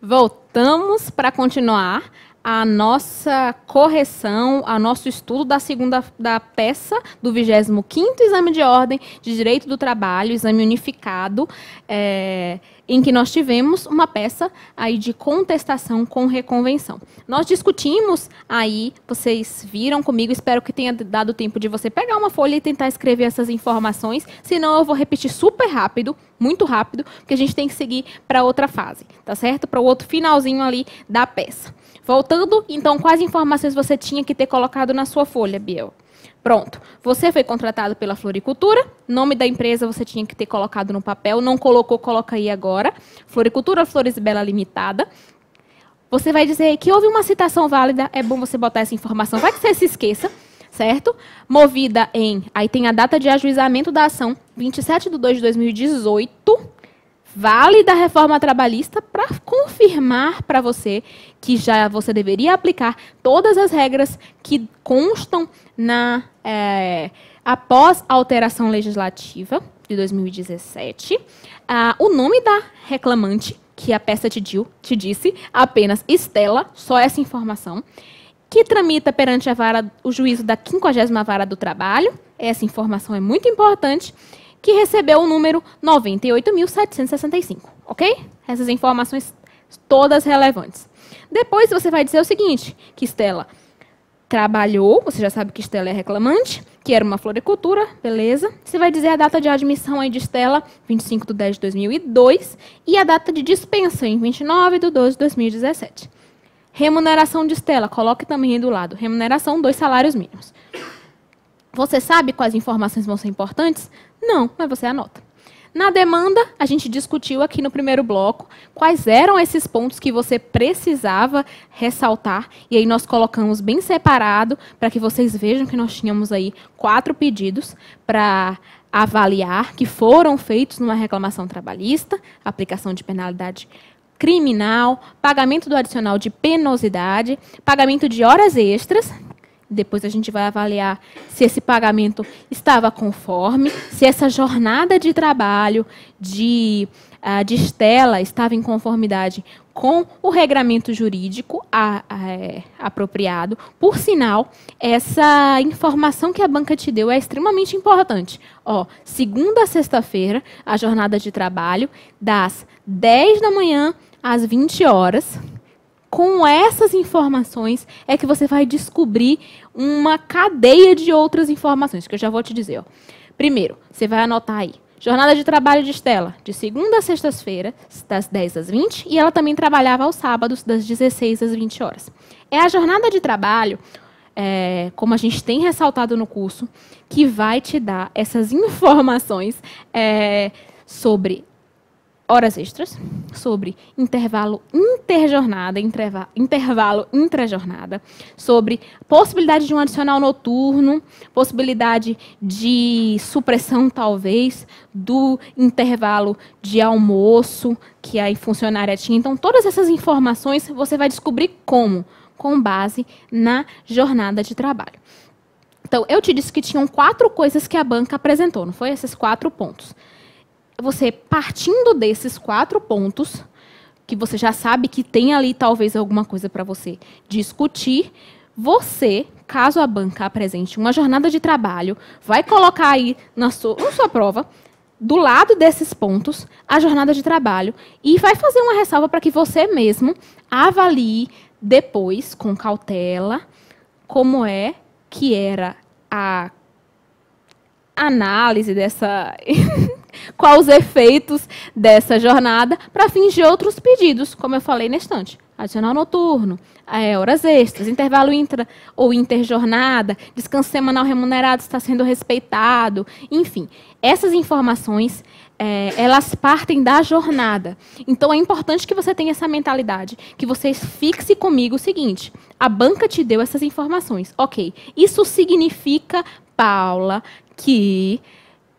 Voltamos para continuar a nossa correção, a nosso estudo da peça do 25º Exame de Ordem de Direito do Trabalho, exame unificado, em que nós tivemos uma peça aí de contestação com reconvenção. Nós discutimos aí, vocês viram comigo, espero que tenha dado tempo de você pegar uma folha e tentar escrever essas informações, senão eu vou repetir super rápido, muito rápido, porque a gente tem que seguir para outra fase, tá certo? Para o outro finalzinho ali da peça. Voltando, então, quais informações você tinha que ter colocado na sua folha, Biel? Pronto. Você foi contratado pela Floricultura, nome da empresa você tinha que ter colocado no papel, não colocou, coloca aí agora. Floricultura Flores Bela Limitada. Você vai dizer que houve uma citação válida, é bom você botar essa informação, vai que você se esqueça, certo? Movida em, aí tem a data de ajuizamento da ação, 27/2/2018, válida a reforma trabalhista para confirmar para você que já você deveria aplicar todas as regras que constam após a alteração legislativa de 2017. O nome da reclamante, que a peça te disse, apenas Estela, só essa informação, que tramita perante o juízo da 50ª Vara do Trabalho, essa informação é muito importante, que recebeu o número 98.765, ok? Essas informações todas relevantes. Depois você vai dizer o seguinte, que Estela trabalhou, você já sabe que Estela é reclamante, que era uma floricultura, beleza? Você vai dizer a data de admissão aí de Estela, 25/10/2002, e a data de dispensa, em 29/12/2017. Remuneração de Estela, coloque também aí do lado. Remuneração, 2 salários mínimos. Você sabe quais informações vão ser importantes? Não, mas você anota. Na demanda, a gente discutiu aqui no primeiro bloco quais eram esses pontos que você precisava ressaltar. E aí nós colocamos bem separado para que vocês vejam que nós tínhamos aí 4 pedidos para avaliar que foram feitos numa reclamação trabalhista, aplicação de penalidade criminal, pagamento do adicional de penosidade, pagamento de horas extras. Depois a gente vai avaliar se esse pagamento estava conforme, se essa jornada de trabalho de Estela estava em conformidade com o regramento jurídico apropriado. Por sinal, essa informação que a banca te deu é extremamente importante. Segunda a sexta-feira, a jornada de trabalho, das 10 da manhã às 20 horas. Com essas informações é que você vai descobrir uma cadeia de outras informações, que eu já vou te dizer. Primeiro, você vai anotar aí. Jornada de trabalho de Estela, de segunda a sexta-feira, das 10 às 20, e ela também trabalhava aos sábados, das 16 às 20 horas. É a jornada de trabalho, como a gente tem ressaltado no curso, que vai te dar essas informações sobre horas extras, sobre intervalo interjornada, intervalo intrajornada, sobre possibilidade de um adicional noturno, possibilidade de supressão, talvez, do intervalo de almoço que a funcionária tinha. Então, todas essas informações você vai descobrir como? Com base na jornada de trabalho. Então, eu te disse que tinham 4 coisas que a banca apresentou, não foi? Esses 4 pontos. Você, partindo desses 4 pontos, que você já sabe que tem ali talvez alguma coisa para você discutir, você, caso a banca apresente uma jornada de trabalho, vai colocar aí na sua prova, do lado desses pontos, a jornada de trabalho, e vai fazer uma ressalva para que você mesmo avalie depois, com cautela, como é que era a análise dessa... quais os efeitos dessa jornada para fins de outros pedidos, como eu falei na estante. Adicional noturno, horas extras, intervalo intra ou interjornada, descanso semanal remunerado está sendo respeitado, enfim. Essas informações, elas partem da jornada. Então, é importante que você tenha essa mentalidade, que você fixe comigo o seguinte, a banca te deu essas informações. Ok, isso significa, Paula, que...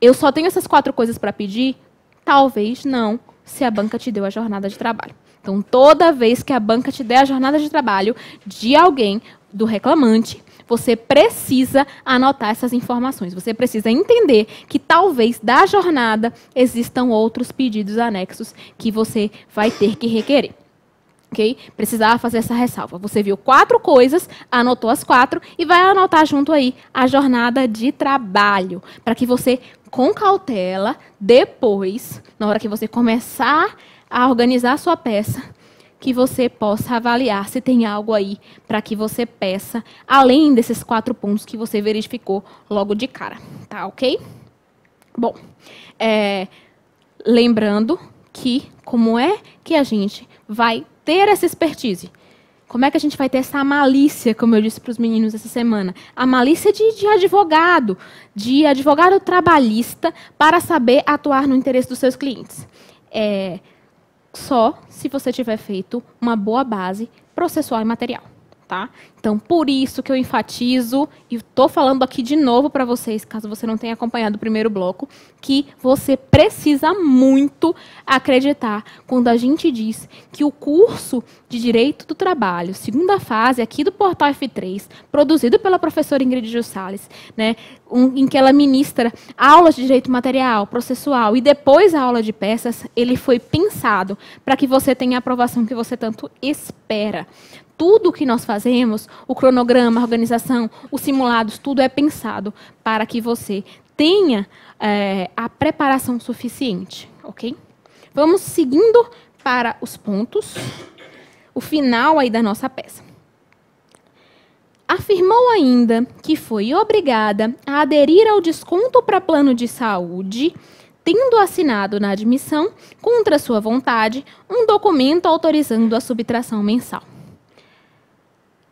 eu só tenho essas 4 coisas para pedir? Talvez não, se a banca te deu a jornada de trabalho. Então, toda vez que a banca te der a jornada de trabalho de alguém, do reclamante, você precisa anotar essas informações. Você precisa entender que talvez da jornada existam outros pedidos anexos que você vai ter que requerer. ok? Precisava fazer essa ressalva. Você viu 4 coisas, anotou as 4 e vai anotar junto aí a jornada de trabalho, para que você, com cautela, depois, na hora que você começar a organizar a sua peça, que você possa avaliar se tem algo aí para que você peça, além desses 4 pontos que você verificou logo de cara, tá ok? Bom, lembrando que como é que a gente vai ter essa expertise? Como é que a gente vai ter essa malícia, como eu disse para os meninos essa semana? A malícia de advogado trabalhista para saber atuar no interesse dos seus clientes. Só se você tiver feito uma boa base processual e material. Tá? Então, por isso que eu enfatizo, e estou falando aqui de novo para vocês, caso você não tenha acompanhado o primeiro bloco, que você precisa muito acreditar quando a gente diz que o curso de Direito do Trabalho, segunda fase, aqui do Portal F3, produzido pela professora Ingrid Gil Salles, né, em que ela ministra aulas de direito material, processual e depois a aula de peças, ele foi pensado para que você tenha a aprovação que você tanto espera. Tudo o que nós fazemos, o cronograma, a organização, os simulados, tudo é pensado para que você tenha a preparação suficiente, ok? Vamos seguindo para os pontos, o final aí da nossa peça. Afirmou ainda que foi obrigada a aderir ao desconto para plano de saúde, tendo assinado na admissão, contra sua vontade, um documento autorizando a subtração mensal.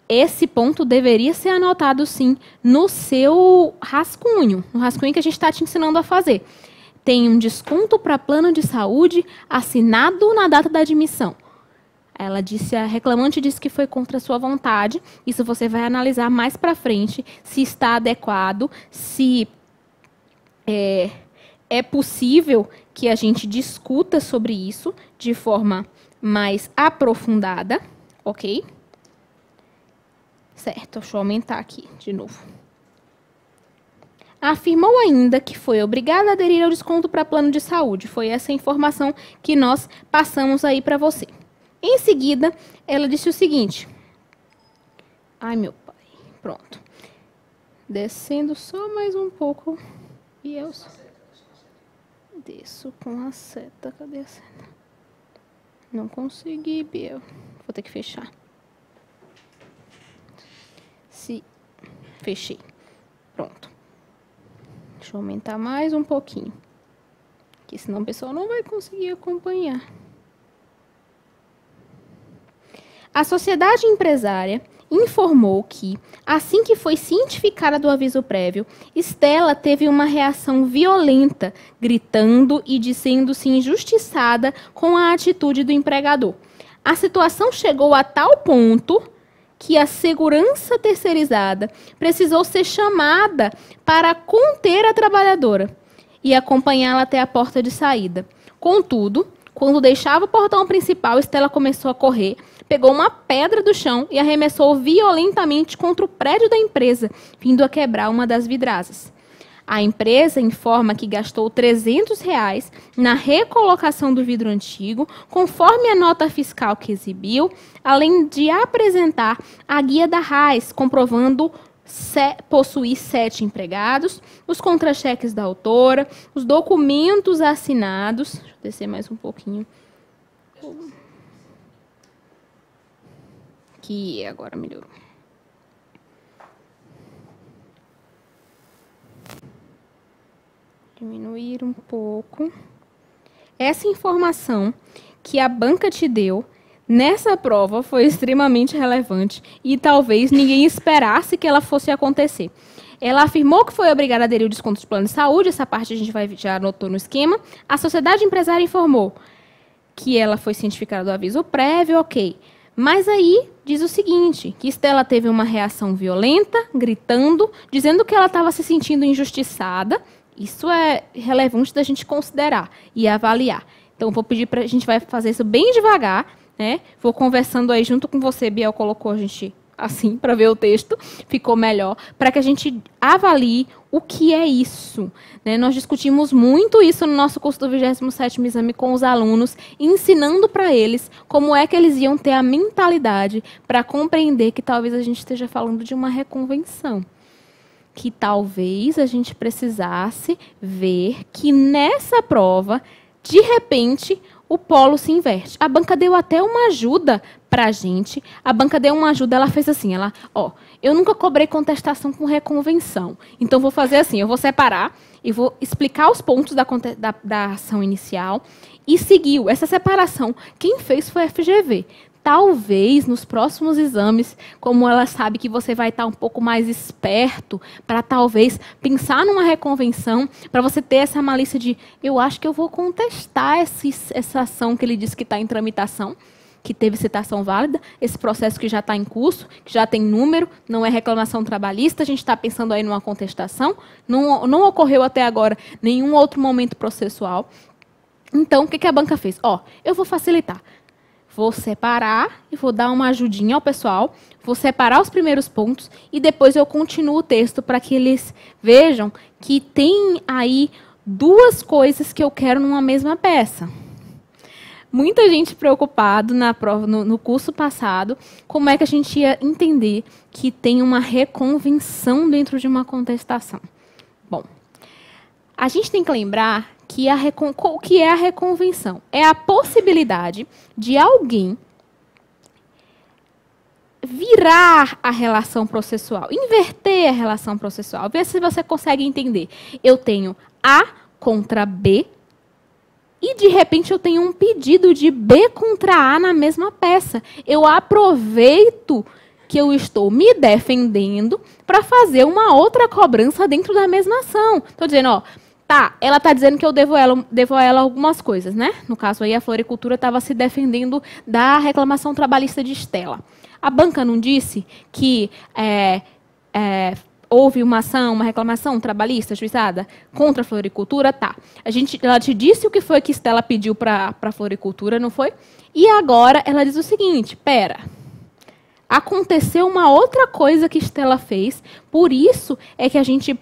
Esse ponto deveria ser anotado, sim, no seu rascunho, no rascunho que a gente está te ensinando a fazer. Tem um desconto para plano de saúde assinado na data da admissão. Ela disse, a reclamante disse que foi contra a sua vontade. Isso você vai analisar mais para frente, se está adequado, se é possível que a gente discuta sobre isso de forma mais aprofundada, ok? Certo, deixa eu aumentar aqui de novo. Afirmou ainda que foi obrigada a aderir ao desconto para plano de saúde. Foi essa informação que nós passamos aí para você. Em seguida, ela disse o seguinte. Ai, meu pai. Pronto. Descendo só mais um pouco. E eu desço com a seta. Cadê a seta? Não consegui, Biel. Vou ter que fechar. Fechei. Pronto. Deixa eu aumentar mais um pouquinho. Porque senão o pessoal não vai conseguir acompanhar. A sociedade empresária informou que, assim que foi cientificada do aviso prévio, Estela teve uma reação violenta, gritando e dizendo-se injustiçada com a atitude do empregador. A situação chegou a tal ponto que a segurança terceirizada precisou ser chamada para conter a trabalhadora e acompanhá-la até a porta de saída. Contudo, quando deixava o portão principal, Estela começou a correr, pegou uma pedra do chão e arremessou violentamente contra o prédio da empresa, vindo a quebrar uma das vidraças. A empresa informa que gastou R$300 na recolocação do vidro antigo, conforme a nota fiscal que exibiu, além de apresentar a guia da RAIS, comprovando possuir 7 empregados, os contra-cheques da autora, os documentos assinados. Deixa eu descer mais um pouquinho. Que agora melhorou. Diminuir um pouco. Essa informação que a banca te deu nessa prova foi extremamente relevante e talvez ninguém esperasse que ela fosse acontecer. Ela afirmou que foi obrigada a aderir ao desconto de plano de saúde, essa parte a gente já anotou no esquema. A sociedade empresária informou que ela foi cientificada do aviso prévio, ok. Mas aí diz o seguinte, que Estela teve uma reação violenta, gritando, dizendo que ela estava se sentindo injustiçada. Isso é relevante da gente considerar e avaliar. Então, vou pedir a gente vai fazer isso bem devagar, né? Vou conversando aí junto com você, Biel colocou a gente assim para ver o texto, ficou melhor, para que a gente avalie o que é isso, né? Nós discutimos muito isso no nosso curso do 27º exame com os alunos, ensinando para eles como é que eles iam ter a mentalidade para compreender que talvez a gente esteja falando de uma reconvenção. Que talvez a gente precisasse ver que nessa prova, de repente, o polo se inverte. A banca deu até uma ajuda para a gente. A banca deu uma ajuda, ela fez assim, eu nunca cobrei contestação com reconvenção. Então, vou fazer assim, eu vou separar e vou explicar os pontos da ação inicial e seguiu. Essa separação, quem fez foi a FGV. Talvez, nos próximos exames, como ela sabe que você vai estar um pouco mais esperto, para talvez pensar numa reconvenção, para você ter essa malícia de, eu acho que eu vou contestar essa ação que ele disse que está em tramitação, que teve citação válida, esse processo que já está em curso, que já tem número, não é reclamação trabalhista, a gente está pensando aí numa contestação, não ocorreu até agora nenhum outro momento processual. Então, o que a banca fez? Eu vou facilitar. Vou separar e vou dar uma ajudinha ao pessoal, vou separar os primeiros pontos e depois eu continuo o texto para que eles vejam que tem aí duas coisas que eu quero numa mesma peça. Muita gente preocupada na prova, no curso passado, como é que a gente ia entender que tem uma reconvenção dentro de uma contestação. Bom, a gente tem que lembrar que o que é a reconvenção? É a possibilidade de alguém virar a relação processual, inverter a relação processual. Vê se você consegue entender. Eu tenho A contra B e, de repente, eu tenho um pedido de B contra A na mesma peça. Eu aproveito que eu estou me defendendo para fazer uma outra cobrança dentro da mesma ação. Estou dizendo, ela está dizendo que eu devo a ela algumas coisas, né? No caso aí, a floricultura estava se defendendo da reclamação trabalhista de Estela. A banca não disse que houve uma ação, uma reclamação trabalhista ajuizada contra a floricultura? Tá. Ela te disse o que foi que Estela pediu para a floricultura, não foi? E agora ela diz o seguinte, aconteceu uma outra coisa que Estela fez, por isso é que a gente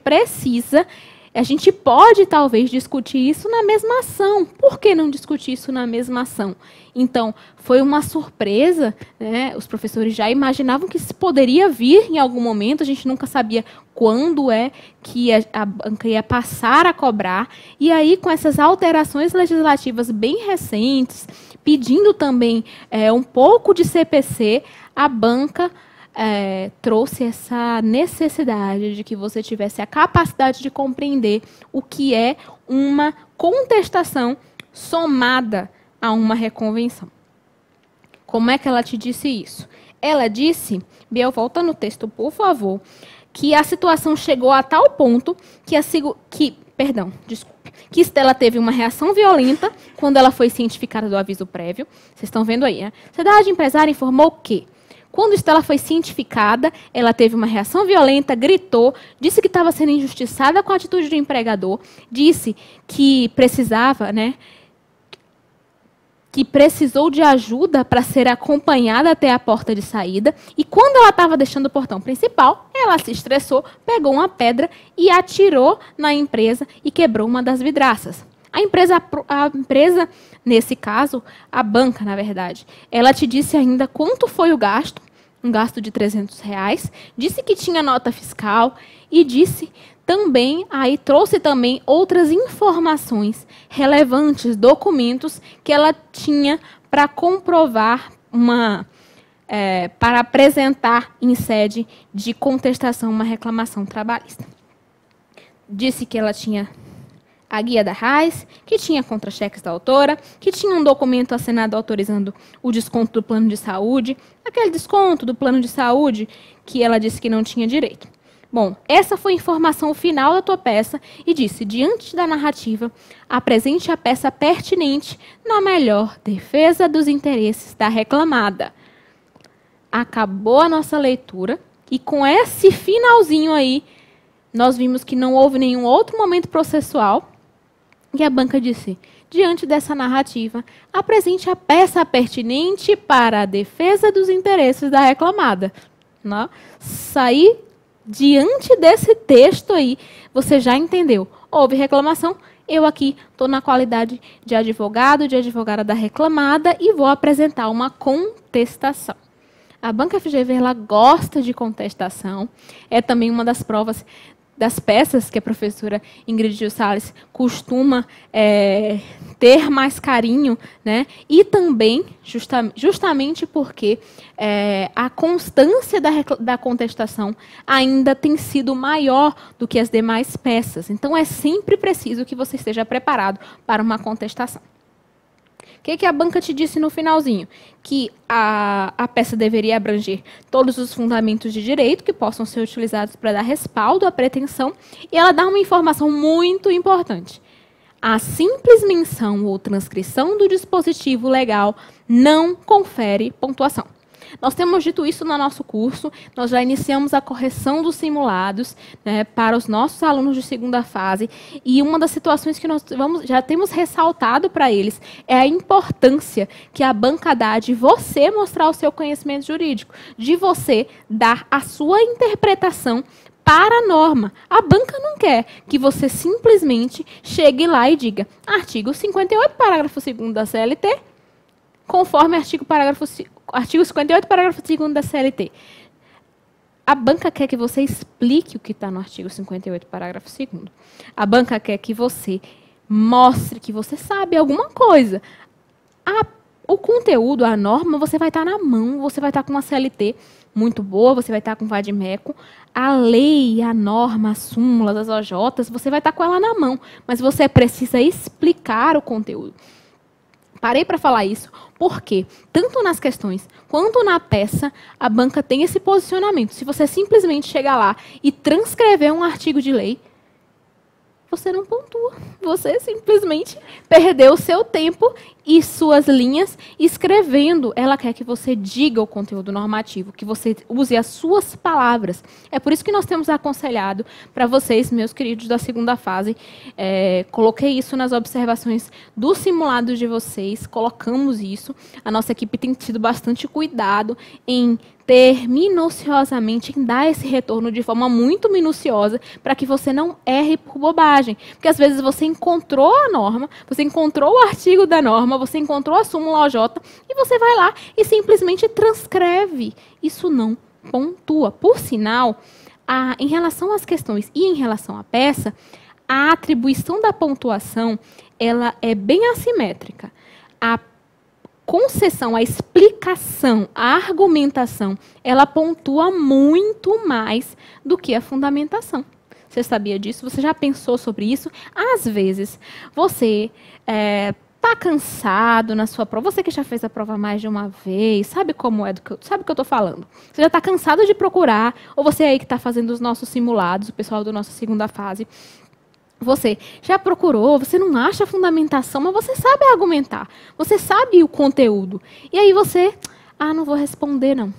pode, talvez, discutir isso na mesma ação. Por que não discutir isso na mesma ação? Então, foi uma surpresa, né? Os professores já imaginavam que isso poderia vir em algum momento, a gente nunca sabia quando que a banca ia passar a cobrar. E aí, com essas alterações legislativas bem recentes, pedindo também um pouco de CPC, a banca trouxe essa necessidade de que você tivesse a capacidade de compreender o que é uma contestação somada a uma reconvenção. Como é que ela te disse isso? Ela disse, Biel, volta no texto, por favor, que a situação chegou a tal ponto que que Estela teve uma reação violenta quando ela foi cientificada do aviso prévio. Vocês estão vendo aí, né? A sociedade empresária informou que quando Estela foi cientificada, ela teve uma reação violenta, gritou, disse que estava sendo injustiçada com a atitude do empregador, disse que precisava, que precisou de ajuda para ser acompanhada até a porta de saída. E quando ela estava deixando o portão principal, ela se estressou, pegou uma pedra e atirou na empresa e quebrou uma das vidraças. A empresa, nesse caso, a banca, na verdade, ela te disse ainda quanto foi o gasto, um gasto de R$300, disse que tinha nota fiscal e disse também, trouxe também outras informações relevantes, documentos que ela tinha para comprovar para apresentar em sede de contestação uma reclamação trabalhista. Disse que ela tinha a guia da RAIS, que tinha contra-cheques da autora, que tinha um documento assinado autorizando o desconto do plano de saúde, aquele desconto do plano de saúde que ela disse que não tinha direito. Bom, essa foi a informação final da tua peça e disse, diante da narrativa, apresente a peça pertinente na melhor defesa dos interesses da reclamada. Acabou a nossa leitura e com esse finalzinho aí, nós vimos que não houve nenhum outro momento processual. E a banca disse, diante dessa narrativa, apresente a peça pertinente para a defesa dos interesses da reclamada. Sair diante desse texto aí, você já entendeu. Houve reclamação, eu aqui estou na qualidade de advogado, de advogada da reclamada e vou apresentar uma contestação. A Banca FGV ela gosta de contestação, é também uma das provas das peças que a professora Ingrid Gil Salles costuma ter mais carinho, né? E também, justamente porque a constância da contestação ainda tem sido maior do que as demais peças. Então, é sempre preciso que você esteja preparado para uma contestação. O que a banca te disse no finalzinho? Que a peça deveria abranger todos os fundamentos de direito que possam ser utilizados para dar respaldo à pretensão, e ela dá uma informação muito importante. A simples menção ou transcrição do dispositivo legal não confere pontuação. Nós temos dito isso no nosso curso, nós já iniciamos a correção dos simulados, né, para os nossos alunos de segunda fase, e uma das situações que nós já temos ressaltado para eles é a importância que a banca dá de você mostrar o seu conhecimento jurídico, de você dar a sua interpretação para a norma. A banca não quer que você simplesmente chegue lá e diga artigo 58, parágrafo 2º da CLT, conforme artigo 58, parágrafo 2º da CLT. A banca quer que você explique o que está no artigo 58, parágrafo 2º. A banca quer que você mostre que você sabe alguma coisa. O conteúdo, a norma, você vai estar na mão, você vai estar com uma CLT muito boa, você vai estar com vadimeco. A lei, a norma, as súmulas, as OJs, você vai estar com ela na mão, mas você precisa explicar o conteúdo. Parei para falar isso porque, tanto nas questões quanto na peça, a banca tem esse posicionamento. Se você simplesmente chegar lá e transcrever um artigo de lei, você não pontua. Você simplesmente perdeu o seu tempo e suas linhas escrevendo. Ela quer que você diga o conteúdo normativo, que você use as suas palavras. É por isso que nós temos aconselhado para vocês, meus queridos da segunda fase, coloquei isso nas observações dos simulados de vocês, colocamos isso. A nossa equipe tem tido bastante cuidado em ter minuciosamente, em dar esse retorno de forma muito minuciosa, para que você não erre por bobagem. Porque às vezes você encontrou a norma, você encontrou o artigo da norma, você encontrou a súmula OJ, e você vai lá e simplesmente transcreve. Isso não pontua. Por sinal, em relação às questões e em relação à peça, a atribuição da pontuação ela é bem assimétrica. A concessão, a explicação, a argumentação, ela pontua muito mais do que a fundamentação. Você sabia disso? Você já pensou sobre isso? Às vezes, você está cansado na sua prova, você que já fez a prova mais de uma vez, sabe como é, sabe o que eu estou falando. Você já está cansado de procurar, ou você aí que está fazendo os nossos simulados, o pessoal do nosso segunda fase, você já procurou, você não acha a fundamentação, mas você sabe argumentar, você sabe o conteúdo. E aí você, não vou responder não.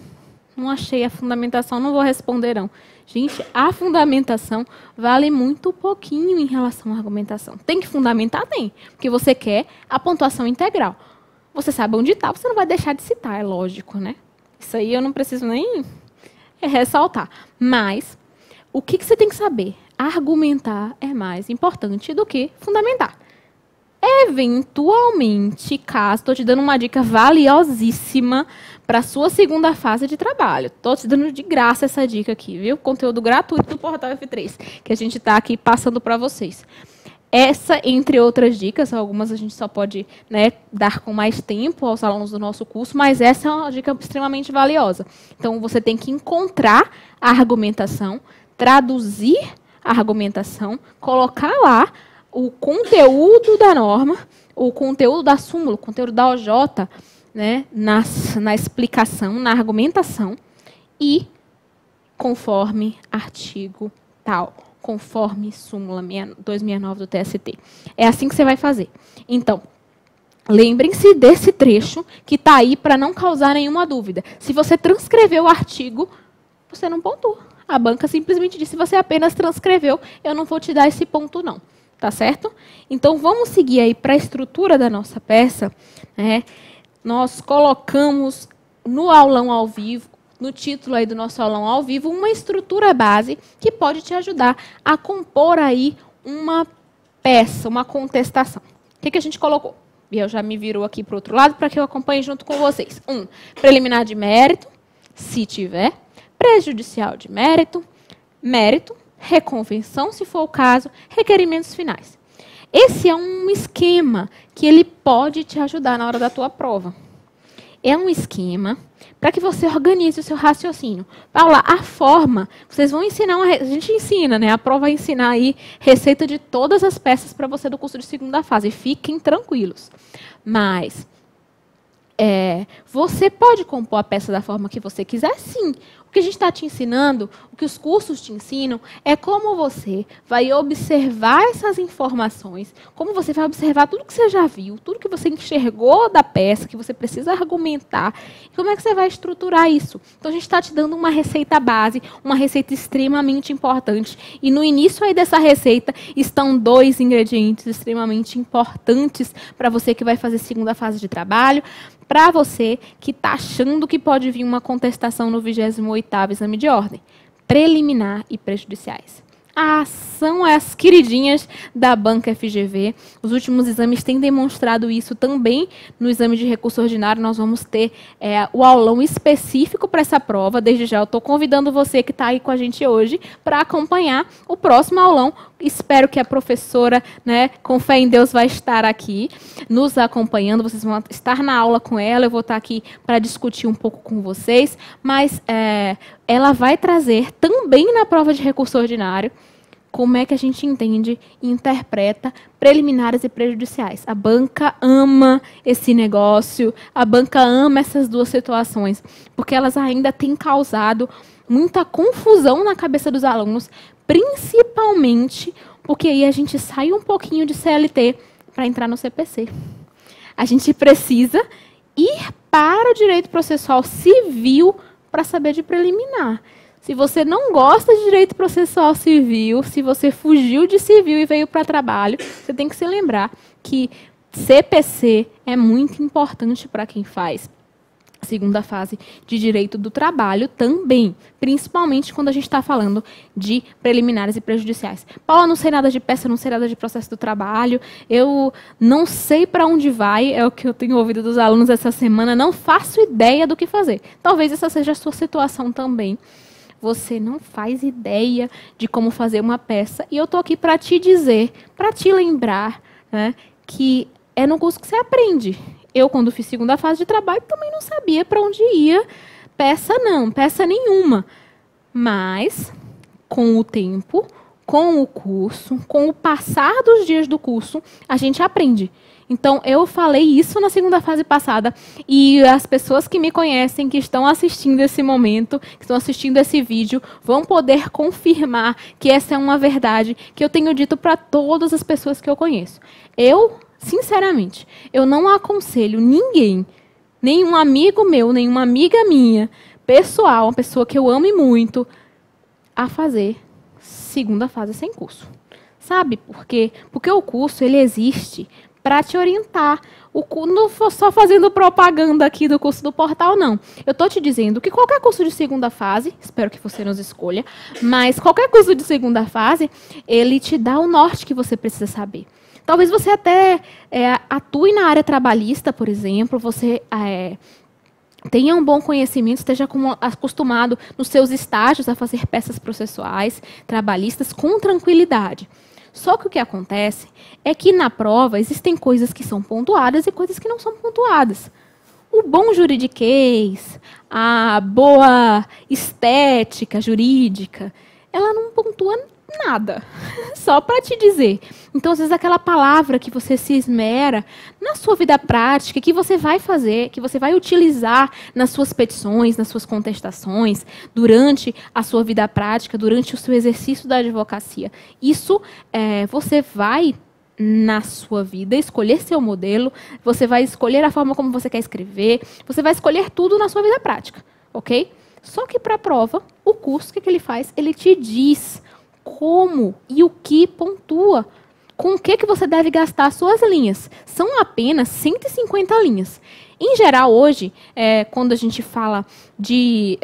Não achei a fundamentação, não vou responder não. Gente, a fundamentação vale muito pouquinho em relação à argumentação. Tem que fundamentar? Tem, porque você quer a pontuação integral. Você sabe onde está, você não vai deixar de citar, é lógico, né? Isso aí eu não preciso nem ressaltar. Mas, o que você tem que saber? Argumentar é mais importante do que fundamentar. Eventualmente, caso, estou te dando uma dica valiosíssima para a sua segunda fase de trabalho. Estou te dando de graça essa dica aqui, viu? Conteúdo gratuito do Portal F3, que a gente está aqui passando para vocês. Essa, entre outras dicas, algumas a gente só pode, né, dar com mais tempo aos alunos do nosso curso, mas essa é uma dica extremamente valiosa. Então, você tem que encontrar a argumentação, traduzir a argumentação, colocar lá o conteúdo da norma, o conteúdo da súmula, o conteúdo da OJ, né, na explicação, na argumentação, e conforme artigo tal, conforme súmula 269 do TST. É assim que você vai fazer. Então, lembrem-se desse trecho que está aí para não causar nenhuma dúvida. Se você transcreveu o artigo, você não pontua. A banca simplesmente disse, você apenas transcreveu, eu não vou te dar esse ponto não. Tá certo? Então, vamos seguir aí para a estrutura da nossa peça, né? Nós colocamos no aulão ao vivo, no título aí do nosso aulão ao vivo, uma estrutura base que pode te ajudar a compor aí uma peça, uma contestação. O que a gente colocou? Biel já me virou aqui para o outro lado para que eu acompanhe junto com vocês. Preliminar de mérito, se tiver. Prejudicial de mérito, mérito, reconvenção, se for o caso, requerimentos finais. Esse é um esquema que ele pode te ajudar na hora da tua prova. É um esquema para que você organize o seu raciocínio. Paula, a forma, vocês vão ensinar, a gente ensina, né? A prova vai ensinar aí receita de todas as peças para você do curso de segunda fase. Fiquem tranquilos. Mas você pode compor a peça da forma que você quiser, sim. O que a gente está te ensinando, o que os cursos te ensinam, é como você vai observar essas informações, como você vai observar tudo que você já viu, tudo que você enxergou da peça, que você precisa argumentar, e como é que você vai estruturar isso. Então, a gente está te dando uma receita base, uma receita extremamente importante. E no início aí dessa receita estão 2 ingredientes extremamente importantes para você que vai fazer segunda fase de trabalho, para você que está achando que pode vir uma contestação no 28º exame de ordem. Preliminar e prejudiciais. São as queridinhas da banca FGV. Os últimos exames têm demonstrado isso também. No exame de recurso ordinário, nós vamos ter o aulão específico para essa prova. Desde já, eu estou convidando você que está aí com a gente hoje para acompanhar o próximo aulão. Espero que a professora, né, com fé em Deus, vai estar aqui nos acompanhando. Vocês vão estar na aula com ela. Eu vou estar aqui para discutir um pouco com vocês. Mas ela vai trazer também na prova de recurso ordinário como é que a gente entende e interpreta preliminares e prejudiciais. A banca ama esse negócio, a banca ama essas duas situações, porque elas ainda têm causado muita confusão na cabeça dos alunos, principalmente porque aí a gente sai um pouquinho de CLT para entrar no CPC. A gente precisa ir para o direito processual civil para saber de preliminar. Se você não gosta de direito processual civil, se você fugiu de civil e veio para trabalho, você tem que se lembrar que CPC é muito importante para quem faz segunda fase de direito do trabalho também, principalmente quando a gente está falando de preliminares e prejudiciais. Paula, não sei nada de peça, não sei nada de processo do trabalho, eu não sei para onde vai, é o que eu tenho ouvido dos alunos essa semana, não faço ideia do que fazer. Talvez essa seja a sua situação também. Você não faz ideia de como fazer uma peça, e eu estou aqui para te dizer, para te lembrar, né, que é no curso que você aprende. Eu, quando fiz segunda fase de trabalho, também não sabia para onde ia peça nenhuma. Mas, com o tempo, com o curso, com o passar dos dias do curso, a gente aprende. Então, eu falei isso na segunda fase passada, e as pessoas que me conhecem, que estão assistindo esse momento, que estão assistindo esse vídeo, vão poder confirmar que essa é uma verdade que eu tenho dito para todas as pessoas que eu conheço. Eu, sinceramente, eu não aconselho ninguém, nenhum amigo meu, nenhuma amiga minha, pessoal, uma pessoa que eu ame muito, a fazer segunda fase sem curso. Sabe por quê? Porque o curso, ele existe para te orientar. Não vou só fazendo propaganda aqui do curso do portal, não. Eu estou te dizendo que qualquer curso de segunda fase, espero que você nos escolha, mas qualquer curso de segunda fase, ele te dá o norte que você precisa saber. Talvez você até atue na área trabalhista, por exemplo, você tenha um bom conhecimento, esteja acostumado nos seus estágios a fazer peças processuais, trabalhistas, com tranquilidade. Só que o que acontece é que na prova existem coisas que são pontuadas e coisas que não são pontuadas. O bom juridiquês, a boa estética jurídica, ela não pontua nada, só para te dizer. Então, às vezes, aquela palavra que você se esmera na sua vida prática, que você vai fazer, que você vai utilizar nas suas petições, nas suas contestações, durante a sua vida prática, durante o seu exercício da advocacia. Isso, você vai, na sua vida, escolher seu modelo, você vai escolher a forma como você quer escrever, você vai escolher tudo na sua vida prática, ok? Só que para a prova, o curso, o que ele faz? Ele te diz como e o que pontua, com o que você deve gastar as suas linhas. São apenas 150 linhas. Em geral, hoje, quando a gente fala de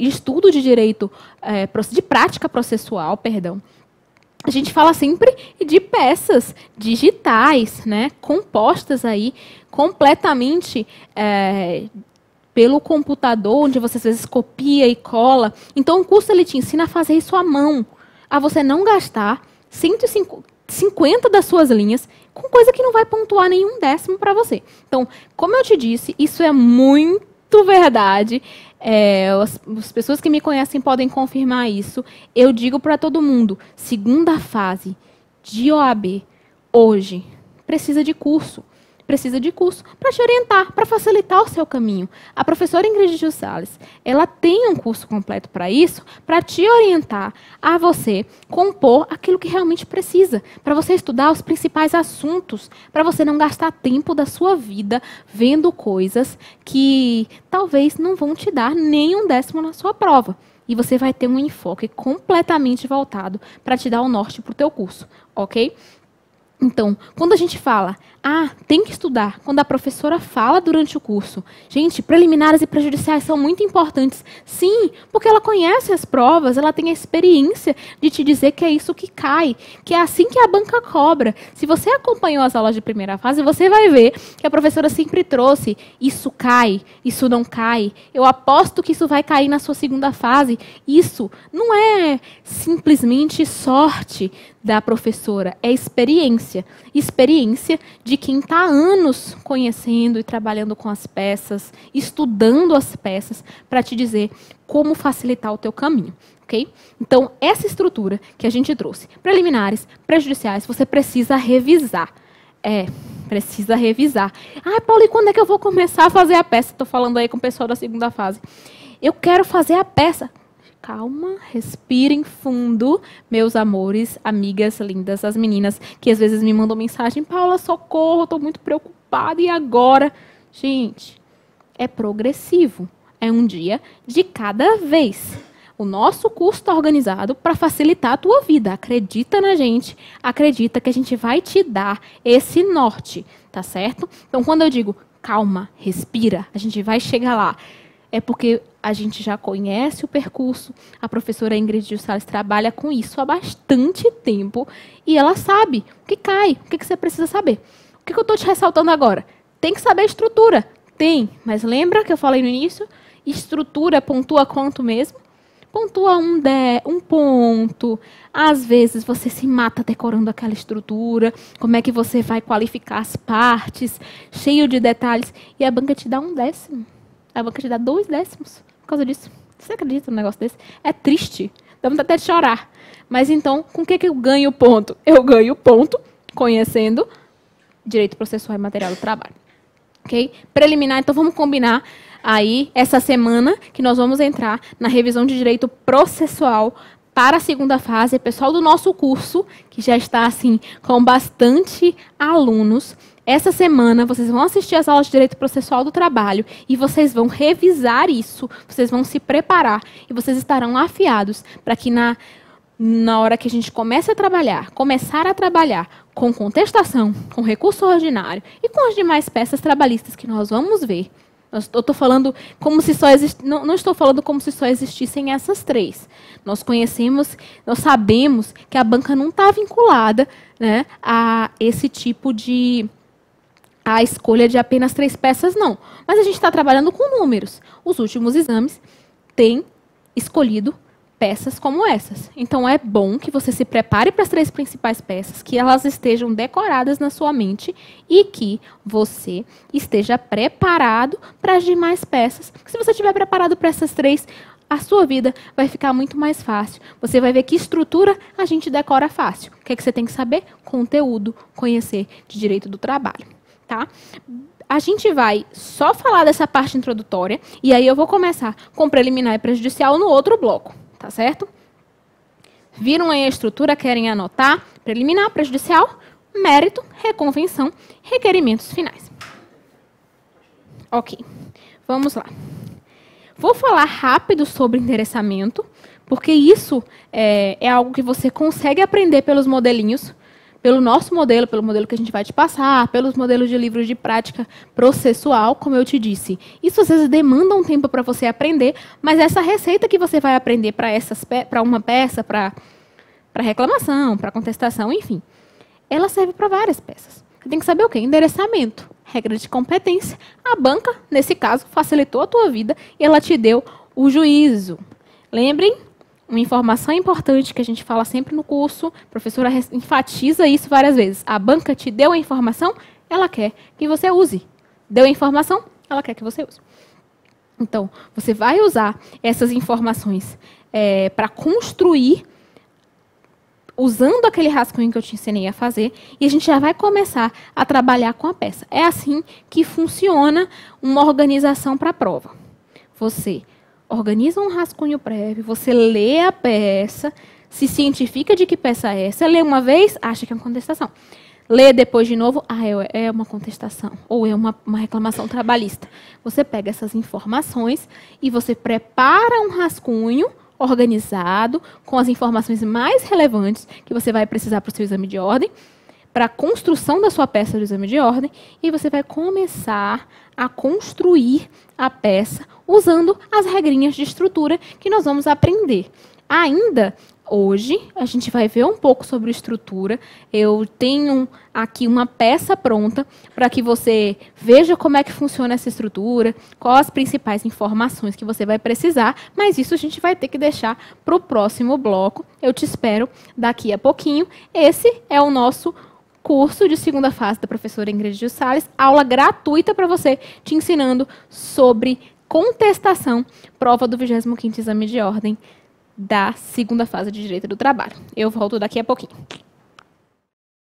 estudo de direito, de prática processual, perdão, a gente fala sempre de peças digitais, né, compostas aí completamente pelo computador, onde você às vezes copia e cola. Então, o curso ele te ensina a fazer isso à mão, a você não gastar 150 das suas linhas com coisa que não vai pontuar nenhum décimo para você. Então, como eu te disse, isso é muito verdade. As pessoas que me conhecem podem confirmar isso. Eu digo para todo mundo, segunda fase de OAB, hoje, precisa de curso. Precisa de curso para te orientar, para facilitar o seu caminho. A professora Ingrid Gil Salles, ela tem um curso completo para isso, para te orientar a você compor aquilo que realmente precisa, para você estudar os principais assuntos, para você não gastar tempo da sua vida vendo coisas que talvez não vão te dar nem um décimo na sua prova. E você vai ter um enfoque completamente voltado para te dar o norte para o teu curso, ok? Então, quando a gente fala, tem que estudar, quando a professora fala durante o curso, gente, preliminares e prejudiciais são muito importantes. Sim, porque ela conhece as provas, ela tem a experiência de te dizer que é isso que cai, que é assim que a banca cobra. Se você acompanhou as aulas de primeira fase, você vai ver que a professora sempre trouxe, isso cai, isso não cai, eu aposto que isso vai cair na sua segunda fase. Isso não é simplesmente sorte da professora, é experiência. Experiência de quem está há anos conhecendo e trabalhando com as peças, estudando as peças, para te dizer como facilitar o teu caminho. Okay? Então, essa estrutura que a gente trouxe, preliminares, prejudiciais, você precisa revisar. Precisa revisar. Paulo, e quando é que eu vou começar a fazer a peça? Estou falando aí com o pessoal da segunda fase. Eu quero fazer a peça. Calma, respirem fundo, meus amores, amigas lindas, as meninas que às vezes me mandam mensagem, Paula, socorro, estou muito preocupada, e agora? Gente, é progressivo, é um dia de cada vez. O nosso curso está organizado para facilitar a tua vida, acredita na gente, acredita que a gente vai te dar esse norte, tá certo? Então, quando eu digo, calma, respira, a gente vai chegar lá, é porque a gente já conhece o percurso, a professora Ingrid Gil Salles trabalha com isso há bastante tempo e ela sabe o que cai, o que você precisa saber. O que eu estou te ressaltando agora? Tem que saber a estrutura? Tem, mas lembra que eu falei no início? Estrutura pontua quanto mesmo? Pontua um ponto. Às vezes você se mata decorando aquela estrutura, como é que você vai qualificar as partes, cheio de detalhes, e a banca te dá um décimo. A banca te dá 2 décimos por causa disso. Você acredita num negócio desse? É triste. Dá vontade até de chorar. Mas então, com o que eu ganho ponto? Eu ganho ponto conhecendo direito processual e material do trabalho. Ok? Preliminar, então vamos combinar aí essa semana que nós vamos entrar na revisão de direito processual para a segunda fase. Pessoal do nosso curso, que já está assim com bastante alunos, essa semana vocês vão assistir às aulas de Direito Processual do Trabalho e vocês vão revisar isso, vocês vão se preparar e vocês estarão afiados para que na hora que a gente começar a trabalhar com contestação, com recurso ordinário e com as demais peças trabalhistas que nós vamos ver. Eu estou falando como se só não estou falando como se só existissem essas 3. Nós sabemos que a banca não está vinculada, né, a esse tipo de a escolha de apenas 3 peças, não. Mas a gente está trabalhando com números. Os últimos exames têm escolhido peças como essas. Então, é bom que você se prepare para as 3 principais peças, que elas estejam decoradas na sua mente e que você esteja preparado para as demais peças. Porque se você estiver preparado para essas 3, a sua vida vai ficar muito mais fácil. Você vai ver que estrutura a gente decora fácil. O que é que você tem que saber? Conteúdo, conhecer de direito do trabalho. Tá? A gente vai só falar dessa parte introdutória e aí eu vou começar com preliminar e prejudicial no outro bloco, tá certo? Viram aí a estrutura, querem anotar? Preliminar, prejudicial, mérito, reconvenção, requerimentos finais. Ok, vamos lá. Vou falar rápido sobre endereçamento, porque isso é algo que você consegue aprender pelos modelinhos pelo nosso modelo, pelo modelo que a gente vai te passar, pelos modelos de livros de prática processual, como eu te disse. Isso às vezes demanda um tempo para você aprender, mas essa receita que você vai aprender para uma peça, para reclamação, para contestação, enfim, ela serve para várias peças. Você tem que saber o quê? Endereçamento, regra de competência. A banca, nesse caso, facilitou a tua vida e ela te deu o juízo. Lembrem, uma informação importante que a gente fala sempre no curso, a professora enfatiza isso várias vezes. A banca te deu a informação, ela quer que você use. Deu a informação, ela quer que você use. Então, você vai usar essas informações para construir, usando aquele rascunho que eu te ensinei a fazer, e a gente já vai começar a trabalhar com a peça. É assim que funciona uma organização para a prova. Você organiza um rascunho prévio, você lê a peça, se cientifica de que peça é essa, lê uma vez, acha que é uma contestação. Lê depois de novo, é uma contestação, ou é uma reclamação trabalhista. Você pega essas informações e você prepara um rascunho organizado, com as informações mais relevantes que você vai precisar para o seu exame de ordem, para a construção da sua peça do exame de ordem, e você vai começar a construir a peça usando as regrinhas de estrutura que nós vamos aprender. Ainda hoje, a gente vai ver um pouco sobre estrutura. Eu tenho aqui uma peça pronta para que você veja como é que funciona essa estrutura, quais as principais informações que você vai precisar, mas isso a gente vai ter que deixar para o próximo bloco. Eu te espero daqui a pouquinho. Esse é o nosso curso de segunda fase da professora Ingrid de Sales, aula gratuita para você, te ensinando sobre contestação, prova do 25º exame de ordem da segunda fase de Direito do Trabalho. Eu volto daqui a pouquinho.